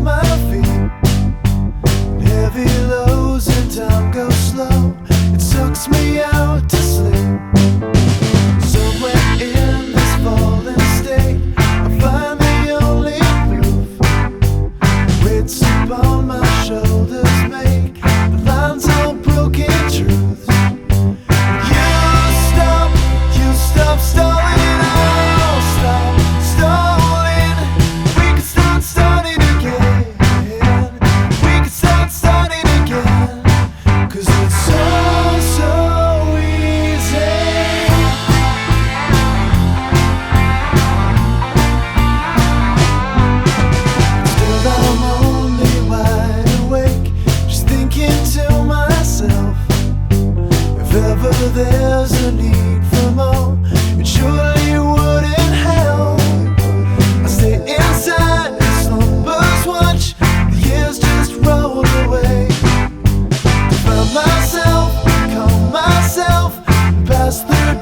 my feet. Heavy lows and time goes slow. It sucks me out to sleep. Somewhere in this fallen state, I find the only proof. Weights upon my shoulders make the lines all broken truths. You stop stalling, I'll stop stalling. We can start starting again. We can start starting again. 'Cause it's so easy. Still I'm only wide awake, just thinking to myself, if ever there's a need,